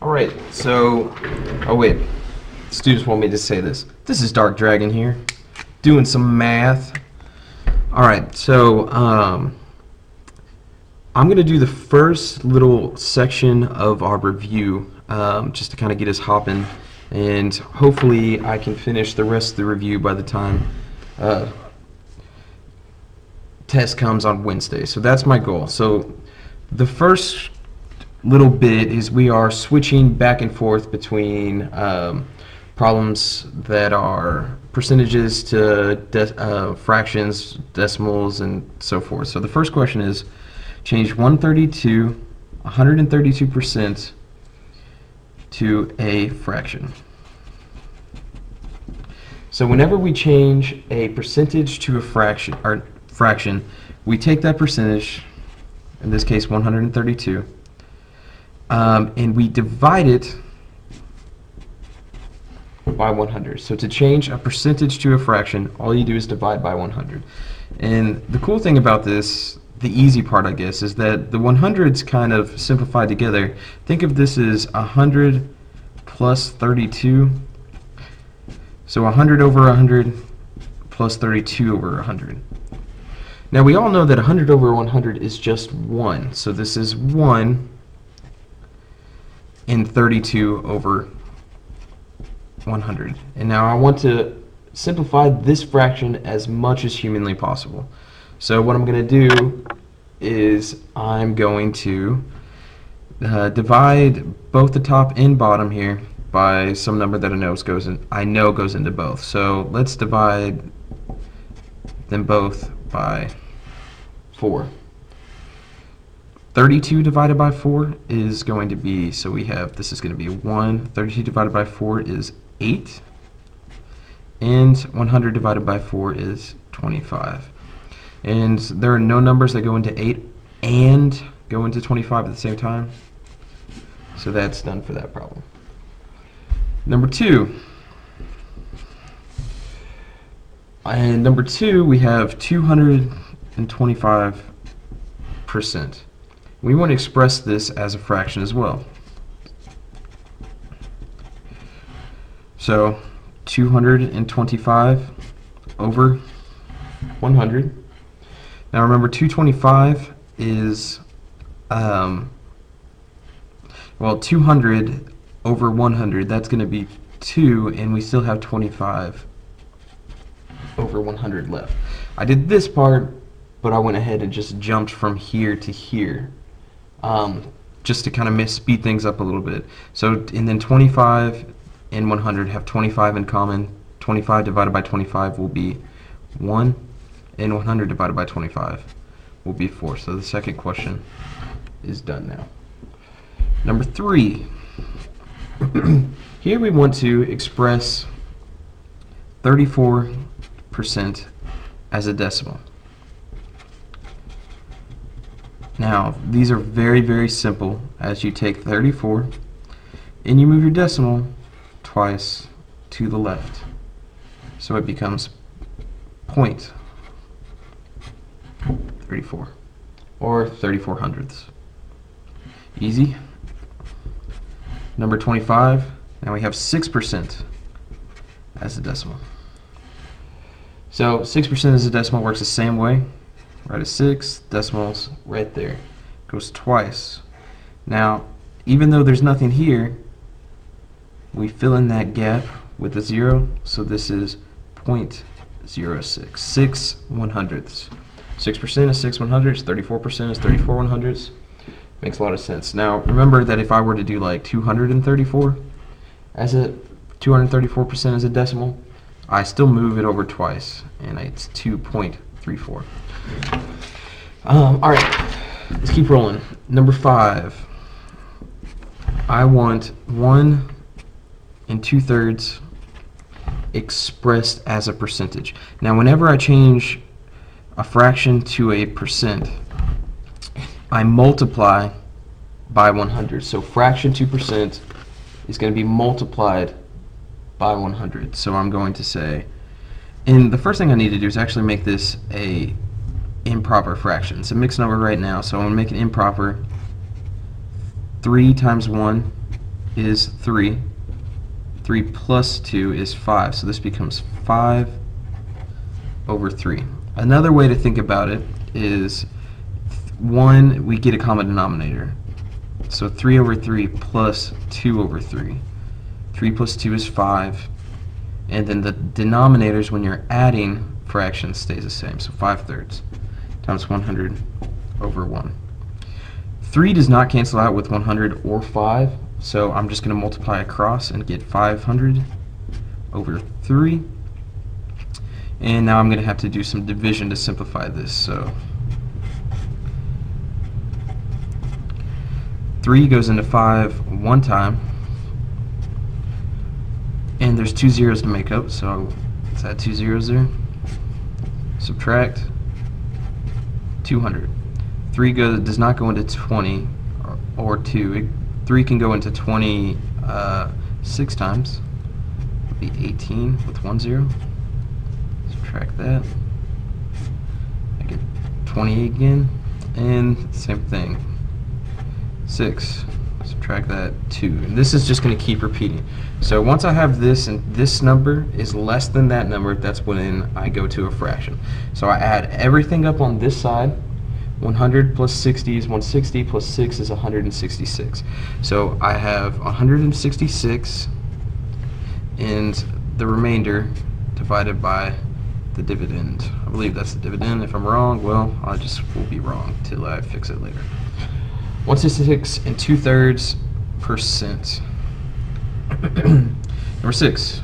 Alright, so, oh wait, students want me to say this. This is Dark Dragon here, doing some math. Alright, so, I'm going to do the first little section of our review, just to kind of get us hopping, and hopefully I can finish the rest of the review by the time test comes on Wednesday. So that's my goal. So the first little bit is we are switching back and forth between problems that are percentages to fractions, decimals, and so forth. So the first question is change 132% to a fraction. So whenever we change a percentage to a fraction, we take that percentage, in this case 132, and we divide it by 100. So to change a percentage to a fraction, all you do is divide by 100. And the cool thing about this, the easy part I guess, is that the 100's kind of simplified together. Think of this as 100 plus 32. So 100 over 100 plus 32 over 100. Now we all know that 100 over 100 is just 1. So this is 1 and 32 over 100. And now I want to simplify this fraction as much as humanly possible. So what I'm going to do is I'm going to divide both the top and bottom here by some number that I know goes into both. So let's divide them both by 4. 32 divided by 4 is going to be, so we have, this is going to be 1. 32 divided by 4 is 8. And 100 divided by 4 is 25. And there are no numbers that go into 8 and go into 25 at the same time. So that's done for that problem. Number 2. And number 2, we have 225%. We want to express this as a fraction as well. So 225 over 100. Now remember, 225 is, well, 200 over 100, that's going to be 2, and we still have 25 over 100 left. I did this part, but I went ahead and just jumped from here to here, just to kind of speed things up a little bit. So, and then 25 and 100 have 25 in common. 25 divided by 25 will be 1, and 100 divided by 25 will be 4. So the second question is done now. Number 3. Here we want to express 34% as a decimal. Now, these are very, very simple, as you take 34 and you move your decimal twice to the left. So it becomes 0.34 or 34 hundredths. Easy. Number 25, now we have 6% as a decimal. So 6% as a decimal works the same way. Write a 6, decimals right there. Goes twice. Now, even though there's nothing here, we fill in that gap with a 0, so this is 0.06. 6 100ths. 6% is 6 100ths, 34% is 34 100ths. Makes a lot of sense. Now, remember that if I were to do like 234 as a 234% as a decimal, I still move it over twice, and it's 2.34. Alright, let's keep rolling. Number 5. I want 1 2/3 expressed as a percentage. Now, whenever I change a fraction to a percent, I multiply by 100. So fraction to percent is going to be multiplied by 100. So I'm going to say, and the first thing I need to do is actually make this a improper fraction. It's a mixed number right now, so I'm going to make it improper. 3 times 1 is 3. 3 plus 2 is 5, so this becomes 5 over 3. Another way to think about it is 1, we get a common denominator. So 3 over 3 plus 2 over 3. 3 plus 2 is 5. And then the denominators, when you're adding fractions, stays the same. So 5/3 times 100 over 1. 3 does not cancel out with 100 or 5, so I'm just going to multiply across and get 500 over 3. And now I'm going to have to do some division to simplify this. So 3 goes into 5 one time, and there's 2 zeros to make up, so let's add 2 zeros there. Subtract 200. 3 does not go into 20 or 2. 3 can go into 20 6 times. It would be 18 with 1 0. Subtract that. I get 20 again, and same thing. 6. Subtract that 2. And this is just going to keep repeating. So once I have this and this number is less than that number, that's when I go to a fraction. So I add everything up on this side. 100 plus 60 is 160, plus 6 is 166. So I have 166 and the remainder divided by the dividend. I believe that's the dividend. If I'm wrong, well, I just will be wrong till I fix it later. 166 2/3%. Number 6.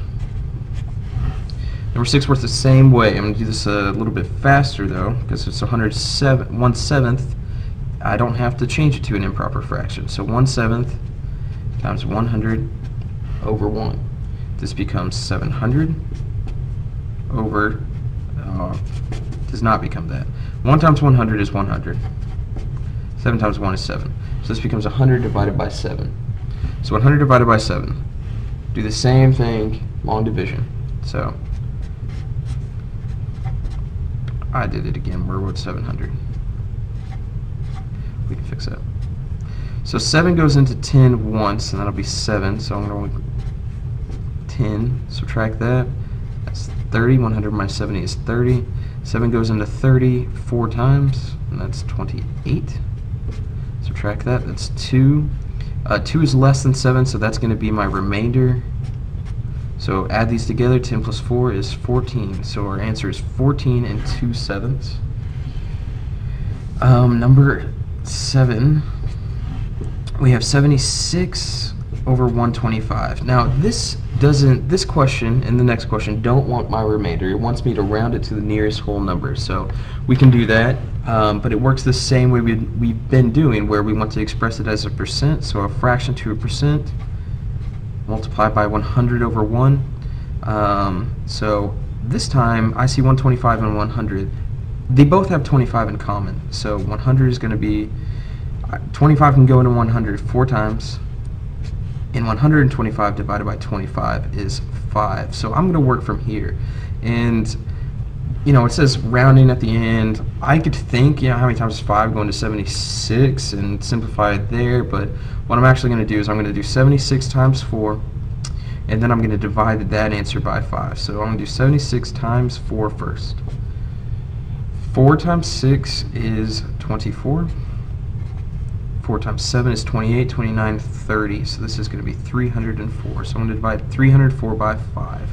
Number 6 works the same way. I'm going to do this a little bit faster though, because it's 1/7. I don't have to change it to an improper fraction. So 1/7 times 100 over 1. This becomes 700 over, does not become that. 1 times 100 is 100. 7 times 1 is 7. So this becomes 100 divided by 7. So 100 divided by 7. Do the same thing, long division. So I did it again. Where was 700? We can fix that. So 7 goes into 10 once, and that'll be 7. So I'm going to 10. Subtract that. That's 30. 100 minus 70 is 30. 7 goes into 30 4 times, and that's 28. Subtract that. That's 2. 2 is less than 7, so that's going to be my remainder. So add these together. 10 plus 4 is 14. So our answer is 14 and 2/7. Number 7, we have 76 over 125. Now this question and the next question don't want my remainder. It wants me to round it to the nearest whole number. So we can do that, but it works the same way we've been doing, where we want to express it as a percent. So a fraction to a percent multiplied by 100 over 1. So this time I see 125 and 100. They both have 25 in common. So 100 is going to be, 25 can go into 100 4 times. And 125 divided by 25 is 5. So I'm going to work from here. And, you know, it says rounding at the end. I could think, you know, how many times is 5 going to 76 and simplify it there. But what I'm actually going to do is I'm going to do 76 times 4. And then I'm going to divide that answer by 5. So I'm going to do 76 times 4 first. 4 times 6 is 24. 4 times 7 is 28, 29, 30. So this is going to be 304. So I'm going to divide 304 by 5.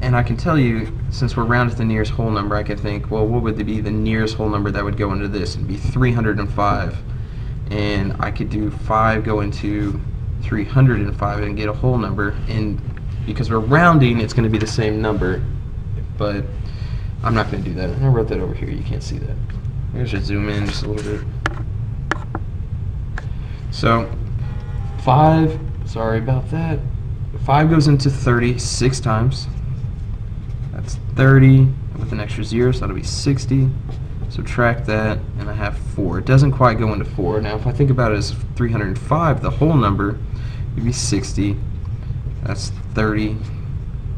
And I can tell you, since we're rounded to the nearest whole number, I can think, well, what would be the nearest whole number that would go into this? It would be 305. And I could do 5 go into 305 and get a whole number. And because we're rounding, it's going to be the same number. But I'm not going to do that. I wrote that over here. You can't see that. Here's just zoom in just a little bit. So 5, sorry about that. 5 goes into 30 6 times. That's 30 with an extra 0, so that'll be 60. Subtract that, and I have 4. It doesn't quite go into 4. Now if I think about it as 305, the whole number would be 60. That's 30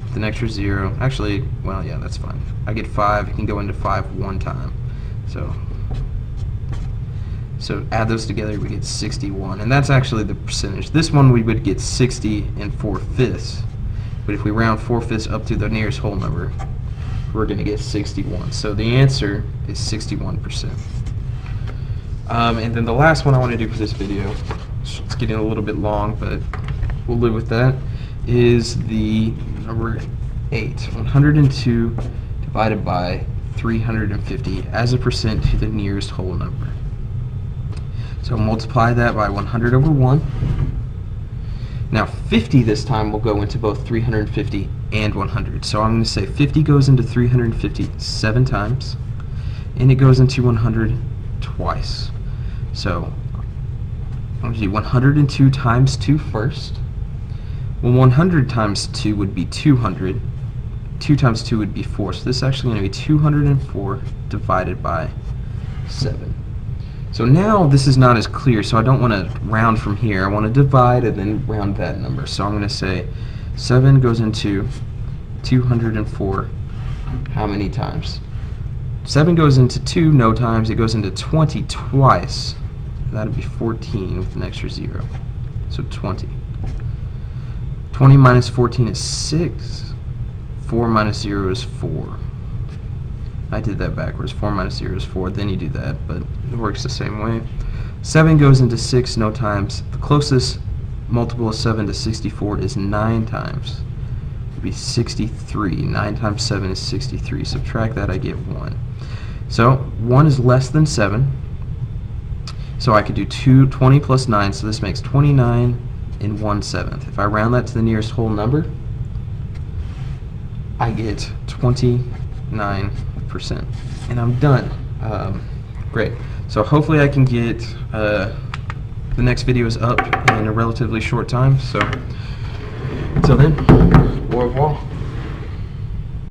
with an extra 0. Actually, well, yeah, that's fine. I get 5. It can go into 5 one time. So So add those together, we get 61, and that's actually the percentage. This one we would get 60 and 4/5, but if we round 4/5 up to the nearest whole number, we're going to get 61. So the answer is 61%. And then the last one I want to do for this video, it's getting a little bit long, but we'll live with that, is the number 8. 102 divided by 350 as a percent to the nearest whole number. So multiply that by 100 over 1. Now 50 this time will go into both 350 and 100. So I'm going to say 50 goes into 350 7 times, and it goes into 100 twice. So I'm going to do 102 times 2 first. Well, 100 times 2 would be 200. 2 times 2 would be 4. So this is actually going to be 204 divided by 7. So now this is not as clear, so I don't want to round from here. I want to divide and then round that number. So I'm going to say 7 goes into 204 how many times? 7 goes into 2 no times. It goes into 20 twice. That would be 14 with an extra 0. So 20. 20 minus 14 is 6. 4 minus 0 is 4. I did that backwards. 4 minus 0 is 4. Then you do that, but it works the same way. 7 goes into 6 no times. The closest multiple of 7 to 64 is 9 times. It would be 63. 9 times 7 is 63. Subtract that, I get 1. So 1 is less than 7. So I could do 20 plus 9, so this makes 29 and 1/7. If I round that to the nearest whole number, I get 29%. And I'm done. Great. So hopefully I can get the next videos up in a relatively short time. So until then, au revoir.